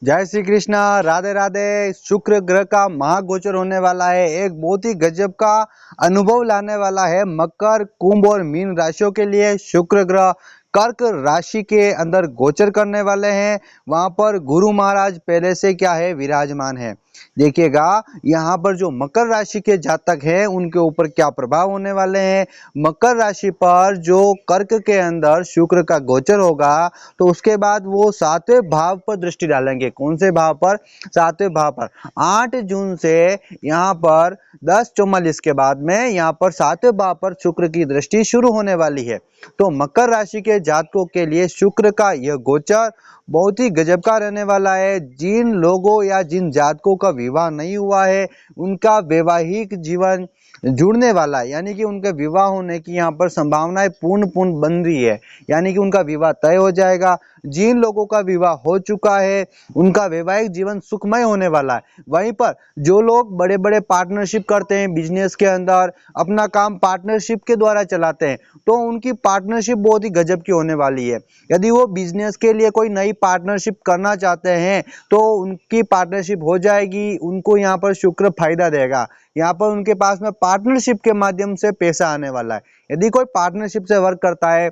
जय श्री कृष्णा। राधे राधे। शुक्र ग्रह का महागोचर होने वाला है। एक बहुत ही गजब का अनुभव लाने वाला है मकर, कुंभ और मीन राशियों के लिए। शुक्र ग्रह कर्क राशि के अंदर गोचर करने वाले हैं। वहां पर गुरु महाराज पहले से क्या है, विराजमान है। देखिएगा यहाँ पर जो मकर राशि के जातक हैं उनके ऊपर क्या प्रभाव होने वाले हैं। मकर राशि पर जो कर्क के अंदर शुक्र का गोचर होगा तो उसके बाद वो 7वें भाव पर दृष्टि डालेंगे। कौन से भाव पर? 7वें भाव पर। 8 जून से यहाँ पर 10:44 के बाद में यहाँ पर 7वें भाव पर शुक्र की दृष्टि शुरू होने वाली है। तो मकर राशि के जातकों के लिए शुक्र का यह गोचर बहुत ही गजब का रहने वाला है। जिन लोगों या जिन जातकों का विवाह नहीं हुआ है उनका वैवाहिक जीवन जुड़ने वाला है, यानी कि उनके विवाह होने की यहाँ पर संभावनाएं पूर्ण बन रही है, यानी कि उनका विवाह तय हो जाएगा। जिन लोगों का विवाह हो चुका है उनका वैवाहिक जीवन सुखमय होने वाला है। वहीं पर जो लोग बड़े बड़े पार्टनरशिप करते हैं बिजनेस के अंदर, अपना काम पार्टनरशिप के द्वारा चलाते हैं, तो उनकी पार्टनरशिप बहुत ही गजब की होने वाली है। यदि वो बिजनेस के लिए कोई नई पार्टनरशिप करना चाहते हैं तो उनकी पार्टनरशिप हो जाएगी। उनको यहाँ पर शुक्र फायदा देगा। यहाँ पर उनके पास में पार्टनरशिप के माध्यम से पैसा आने वाला है। यदि कोई पार्टनरशिप से वर्क करता है,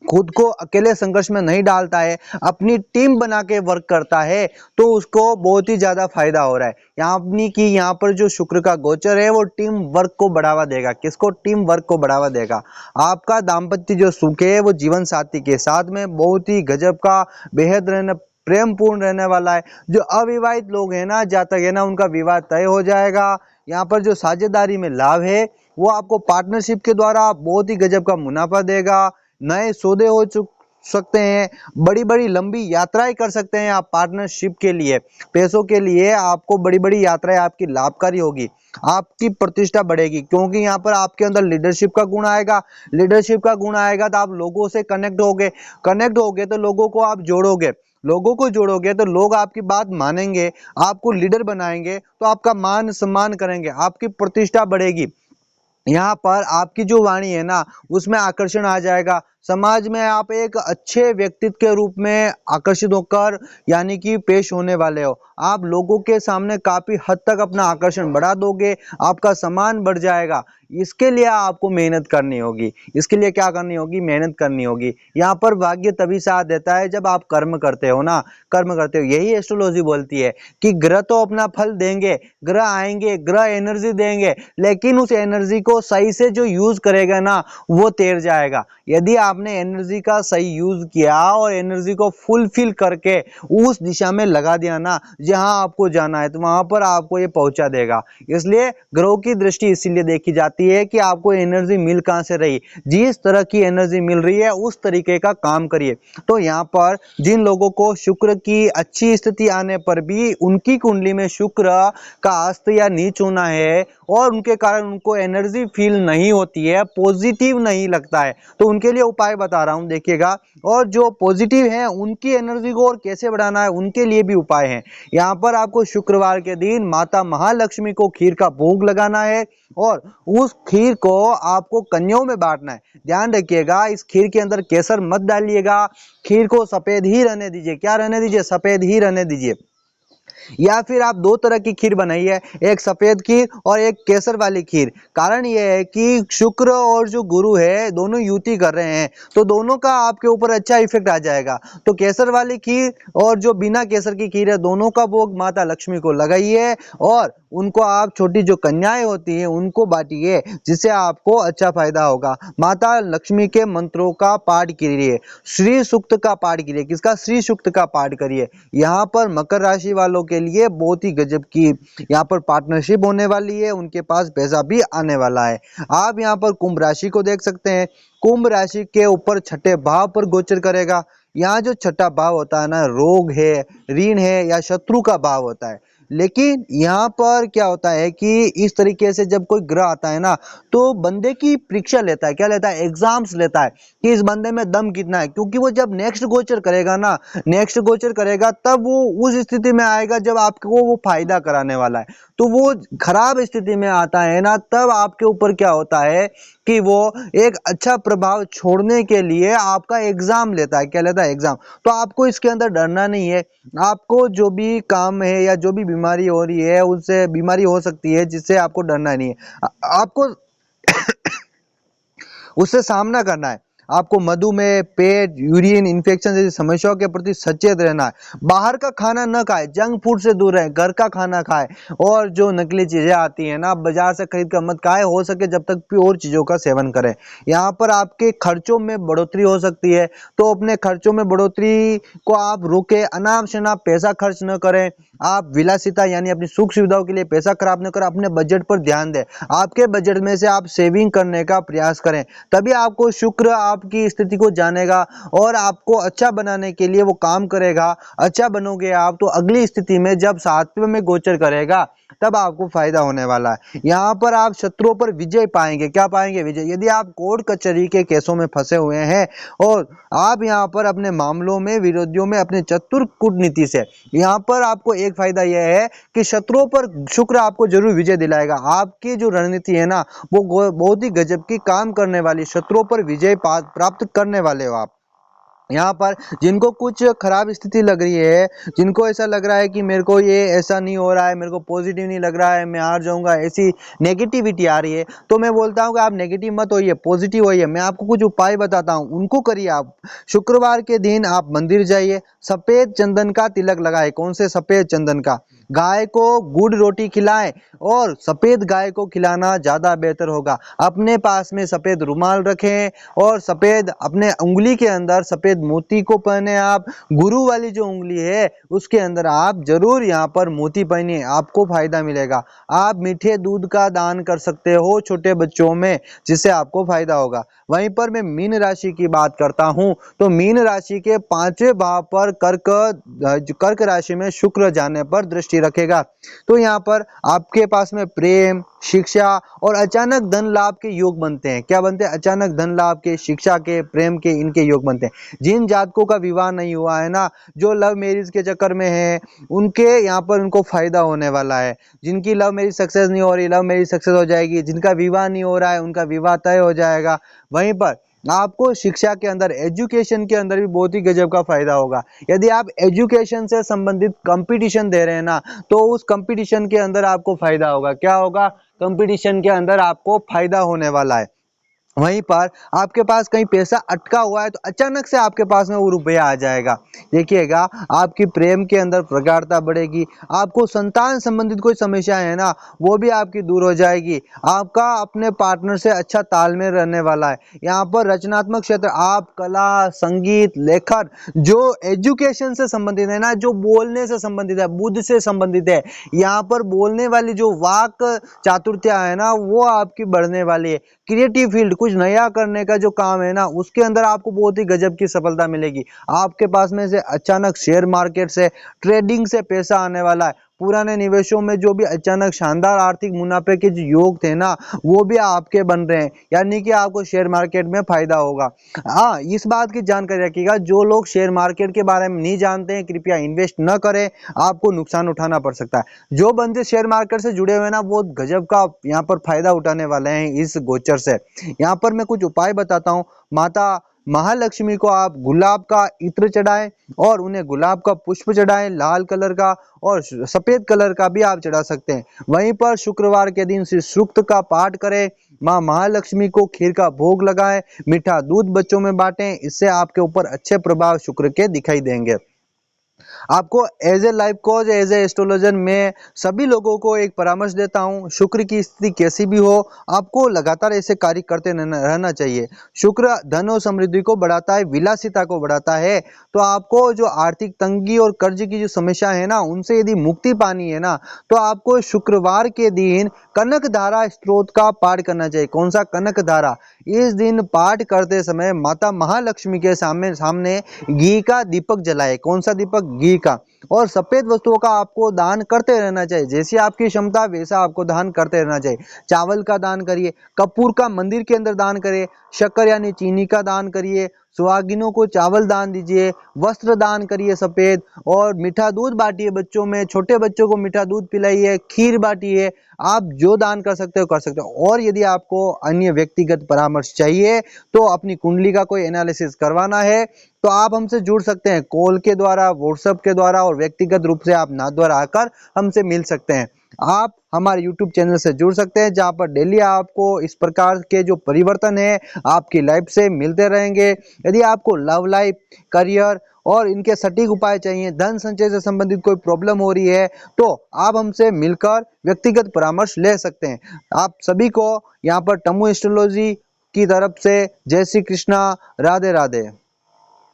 खुद को अकेले संघर्ष में नहीं डालता है, अपनी टीम बना के वर्क करता है, तो उसको बहुत ही ज्यादा फायदा हो रहा है। यहाँ पर जो शुक्र का गोचर है वो टीम वर्क को बढ़ावा देगा। किसको? टीम वर्क को बढ़ावा देगा। आपका दाम्पत्य जो सुख है वो जीवन साथी के साथ में बहुत ही गजब का, बेहद रहने प्रेम पूर्ण रहने वाला है। जो अविवाहित लोग हैं ना, जातक है ना, उनका विवाह तय हो जाएगा। यहाँ पर जो साझेदारी में लाभ है वो आपको पार्टनरशिप के द्वारा बहुत ही गजब का मुनाफा देगा। नए सौदे हो सकते हैं, बड़ी बड़ी लंबी यात्राएं कर सकते हैं आप पार्टनरशिप के लिए। पैसों के लिए आपको बड़ी बड़ी यात्राएं आपकी लाभकारी होगी। आपकी प्रतिष्ठा बढ़ेगी क्योंकि यहाँ पर आपके अंदर लीडरशिप का गुण आएगा। लीडरशिप का गुण आएगा तो आप लोगों से कनेक्ट होगे तो लोगों को आप जोड़ोगे। लोगों को जोड़ोगे तो लोग आपकी बात मानेंगे, आपको लीडर बनाएंगे, तो आपका मान सम्मान करेंगे, आपकी प्रतिष्ठा बढ़ेगी। यहाँ पर आपकी जो वाणी है ना उसमें आकर्षण आ जाएगा। समाज में आप एक अच्छे व्यक्तित्व के रूप में आकर्षित होकर यानी कि पेश होने वाले हो। आप लोगों के सामने काफी हद तक अपना आकर्षण बढ़ा दोगे, आपका सम्मान बढ़ जाएगा। इसके लिए आपको मेहनत करनी होगी। इसके लिए क्या करनी होगी? मेहनत करनी होगी। यहाँ पर भाग्य तभी साथ देता है जब आप कर्म करते हो ना, कर्म करते हो। यही एस्ट्रोलॉजी बोलती है कि ग्रह तो अपना फल देंगे, ग्रह आएंगे, ग्रह एनर्जी देंगे, लेकिन उस एनर्जी को सही से जो यूज करेगा ना वो तैर जाएगा। यदि आपने एनर्जी का सही यूज किया और एनर्जी को फुलफिल करके उस दिशा में लगा दिया ना जहां आपको जाना है, तो वहां पर आपको ये पहुंचा देगा। इसलिए ग्रहों की दृष्टि इसीलिए देखी जाती है कि आपको एनर्जी मिल कहां से रही। जिस तरह की एनर्जी मिल रही है उस तरीके का काम करिए। तो यहाँ पर जिन लोगों को शुक्र की अच्छी स्थिति आने पर भी उनकी कुंडली में शुक्र का अस्त या नीच होना है और उनके कारण उनको एनर्जी फील नहीं होती है, पॉजिटिव नहीं लगता है, तो उनके लिए उपाय बता रहा हूं, देखिएगा। और जो पॉजिटिव है उनकी एनर्जी को और कैसे बढ़ाना है उनके लिए भी उपाय हैं। यहाँ पर आपको शुक्रवार के दिन माता महालक्ष्मी को खीर का भोग लगाना है और उस खीर को आपको कन्याओं में बांटना है। ध्यान रखिएगा इस खीर के अंदर केसर मत डालिएगा। खीर को सफेद ही रहने दीजिए। क्या रहने दीजिए? सफेद ही रहने दीजिए। या फिर आप दो तरह की खीर बनाइए, एक सफेद खीर और एक केसर वाली खीर। कारण यह है कि शुक्र और जो गुरु है दोनों युति कर रहे हैं, तो दोनों का आपके ऊपर अच्छा इफेक्ट आ जाएगा। तो केसर वाली खीर और जो बिना केसर की खीर है दोनों का भोग माता लक्ष्मी को लगाइए और उनको आप छोटी जो कन्याएं होती हैं उनको बांटिए, जिससे आपको अच्छा फायदा होगा। माता लक्ष्मी के मंत्रों का पाठ करिए, श्री सूक्त का पाठ करिए। किसका? श्री सूक्त का पाठ करिए। यहाँ पर मकर राशि वालों के लिए बहुत ही गजब की यहाँ पर पार्टनरशिप होने वाली है, उनके पास पैसा भी आने वाला है। आप यहाँ पर कुंभ राशि को देख सकते हैं। कुंभ राशि के ऊपर छठे भाव पर गोचर करेगा। यहाँ जो छठा भाव होता है ना, रोग है, ऋण है या शत्रु का भाव होता है। लेकिन यहाँ पर क्या होता है कि इस तरीके से जब कोई ग्रह आता है ना तो बंदे की परीक्षा लेता है। क्या लेता है? एग्जाम्स लेता है कि इस बंदे में दम कितना है। क्योंकि वो जब नेक्स्ट गोचर करेगा ना, नेक्स्ट गोचर करेगा तब वो उस स्थिति में आएगा जब आपको वो फायदा कराने वाला है। तो वो खराब स्थिति में आता है ना तब आपके ऊपर क्या होता है कि वो एक अच्छा प्रभाव छोड़ने के लिए आपका एग्जाम लेता है। क्या लेता है? एग्जाम। तो आपको इसके अंदर डरना नहीं है। आपको जो भी काम है या जो भी बीमारी हो रही है, उससे बीमारी हो सकती है जिससे आपको डरना नहीं है। आपको उससे सामना करना है। आपको मधुमेह, पेट, यूरिन इन्फेक्शन जैसी समस्याओं के प्रति सचेत रहना है। बाहर का खाना न खाए, जंक फूड से दूर रहे, घर का खाना खाए। और जो नकली चीजें आती हैं ना, बाजार से खरीद कर मत खाए, हो सके जब तक प्योर चीजों का सेवन करें। यहाँ पर आपके खर्चों में बढ़ोतरी हो सकती है, तो अपने खर्चों में बढ़ोतरी को आप रोके। अनाप शनाप पैसा खर्च न करें। आप विलासिता यानी अपनी सुख सुविधाओं के लिए पैसा खराब न करें। अपने बजट पर ध्यान दें। आपके बजट में से आप सेविंग करने का प्रयास करें, तभी आपको शुक्र आपकी स्थिति को जानेगा और आपको अच्छा बनाने के लिए वो काम करेगा। अच्छा बनोगे आप तो अगली स्थिति में जब सातवें में गोचर करेगा तब आपको फायदा होने वाला है। यहाँ पर आप शत्रुओं पर विजय पाएंगे। क्या पाएंगे? विजय। यदि आप कोर्ट कचहरी के केसों में फंसे हुए हैं और आप यहाँ पर अपने मामलों में विरोधियों में अपने चतुर कूटनीति से, यहाँ पर आपको एक फायदा यह है कि शत्रुओं पर शुक्र आपको जरूर विजय दिलाएगा। आपकी जो रणनीति है ना, वो बहुत ही गजब की काम करने वाली, शत्रुओं पर विजय प्राप्त करने वाले हो आप। यहाँ पर जिनको कुछ खराब स्थिति लग रही है, जिनको ऐसा लग रहा है कि मेरे को ये ऐसा नहीं हो रहा है, मेरे को पॉजिटिव नहीं लग रहा है, मैं हार जाऊंगा, ऐसी नेगेटिविटी आ रही है, तो मैं बोलता हूँ कि आप नेगेटिव मत होइए, पॉजिटिव होइए। मैं आपको कुछ उपाय बताता हूँ, उनको करिए आप। शुक्रवार के दिन आप मंदिर जाइए, सफेद चंदन का तिलक लगाए। कौन से? सफेद चंदन का। गाय को गुड़ रोटी खिलाएं और सफेद गाय को खिलाना ज्यादा बेहतर होगा। अपने पास में सफेद रुमाल रखें और सफेद अपने उंगली के अंदर सफेद मोती को पहने। आप गुरु वाली जो उंगली है उसके अंदर आप जरूर यहाँ पर मोती पहनिए, आपको फायदा मिलेगा। आप मीठे दूध का दान कर सकते हो छोटे बच्चों में, जिससे आपको फायदा होगा। वहीं पर मैं मीन राशि की बात करता हूं, तो मीन राशि के 5वें भाव पर कर्क राशि में शुक्र जाने पर दृष्टि रखेगा। तो यहाँ पर आपके पास में प्रेम, शिक्षा और अचानक धन लाभ के योग बनते हैं। क्या बनते हैं? अचानक धन लाभ के, शिक्षा के, प्रेम के, इनके योग बनते हैं। जिन जातकों का विवाह नहीं हुआ है ना, जो लव मैरिज के चक्कर में है, उनके यहाँ पर उनको फायदा होने वाला है। जिनकी लव मैरिज सक्सेस नहीं हो रही, लव मैरिज सक्सेस हो जाएगी। जिनका विवाह नहीं हो रहा है, उनका विवाह तय हो जाएगा। वहीं पर आपको शिक्षा के अंदर, एजुकेशन के अंदर भी बहुत ही गजब का फायदा होगा। यदि आप एजुकेशन से संबंधित कंपटीशन दे रहे हैं ना, तो उस कंपटीशन के अंदर आपको फायदा होगा। क्या होगा? कंपटीशन के अंदर आपको फायदा होने वाला है। वहीं पर आपके पास कहीं पैसा अटका हुआ है तो अचानक से आपके पास में वो रुपया आ जाएगा। देखिएगा, आपकी प्रेम के अंदर प्रगाढ़ता बढ़ेगी। आपको संतान संबंधित कोई समस्या है ना, वो भी आपकी दूर हो जाएगी। आपका अपने पार्टनर से अच्छा तालमेल रहने वाला है। यहाँ पर रचनात्मक क्षेत्र, आप कला, संगीत, लेखन, जो एजुकेशन से संबंधित है ना, जो बोलने से संबंधित है, बुद्ध से संबंधित है, यहाँ पर बोलने वाली जो वाक चातुर्य है ना, वो आपकी बढ़ने वाली है। क्रिएटिव फील्ड, कुछ नया करने का जो काम है ना, उसके अंदर आपको बहुत ही गजब की सफलता मिलेगी। आपके पास में से अचानक शेयर मार्केट से, ट्रेडिंग से पैसा आने वाला है। पुराने निवेशों में जो भी अचानक शानदार आर्थिक मुनाफे के जो योग थे ना, वो भी आपके बन रहे हैं, यानी कि आपको शेयर मार्केट में फायदा होगा। हाँ, इस बात की जानकारी रखिएगा, जो लोग शेयर मार्केट के बारे में नहीं जानते हैं, कृपया इन्वेस्ट न करें, आपको नुकसान उठाना पड़ सकता है। जो बंदे शेयर मार्केट से जुड़े हुए ना, वो गजब का यहाँ पर फायदा उठाने वाले हैं इस गोचर से। यहाँ पर मैं कुछ उपाय बताता हूँ। माता महालक्ष्मी को आप गुलाब का इत्र चढ़ाएं और उन्हें गुलाब का पुष्प चढ़ाएं, लाल कलर का और सफेद कलर का भी आप चढ़ा सकते हैं। वहीं पर शुक्रवार के दिन श्री सूक्त का पाठ करें। माँ महालक्ष्मी को खीर का भोग लगाएं, मीठा दूध बच्चों में बांटें। इससे आपके ऊपर अच्छे प्रभाव शुक्र के दिखाई देंगे। आपको as a life coach, as a astrologer मैं सभी लोगों को एक परामर्श देता हूं, शुक्र की स्थिति कैसी भी हो, आपको लगातार ऐसे कार्य करते रहना चाहिए। शुक्र धन और समृद्धि को बढ़ाता है, विलासिता को बढ़ाता है। तो आपको जो आर्थिक तंगी और कर्ज की जो समस्या है ना, उनसे यदि मुक्ति पानी है ना, तो आपको शुक्रवार के दिन कनक धारा स्त्रोत का पाठ करना चाहिए। कौन सा? कनक धारा। इस दिन पाठ करते समय माता महालक्ष्मी के सामने घी का दीपक जलाए। कौन सा दीपक? घी का। और सफेद वस्तुओं का आपको दान करते रहना चाहिए। जैसी आपकी क्षमता वैसा आपको दान करते रहना चाहिए। चावल का दान करिए, कपूर का मंदिर के अंदर दान करिए, शक्कर यानी चीनी का दान करिए, सुहागिनों को चावल दान दीजिए, वस्त्र दान करिए सफेद, और मीठा दूध बांटिए बच्चों में, छोटे बच्चों को मीठा दूध पिलाइए, खीर बांटिए। आप जो दान कर सकते हो कर सकते हो। और यदि आपको अन्य व्यक्तिगत परामर्श चाहिए, तो अपनी कुंडली का कोई एनालिसिस करवाना है, तो आप हमसे जुड़ सकते हैं कॉल के द्वारा, व्हाट्सएप के द्वारा, और व्यक्तिगत रूप से आप नाथ द्वारा आकर हमसे मिल सकते हैं। आप हमारे YouTube चैनल से जुड़ सकते हैं, जहां पर डेली आपको इस प्रकार के जो परिवर्तन है आपकी लाइफ से मिलते रहेंगे। यदि आपको लव लाइफ, करियर और इनके सटीक उपाय चाहिए, धन संचय से संबंधित कोई प्रॉब्लम हो रही है, तो आप हमसे मिलकर व्यक्तिगत परामर्श ले सकते हैं। आप सभी को यहाँ पर टमू एस्ट्रोलॉजी की तरफ से जय श्री कृष्णा, राधे राधे।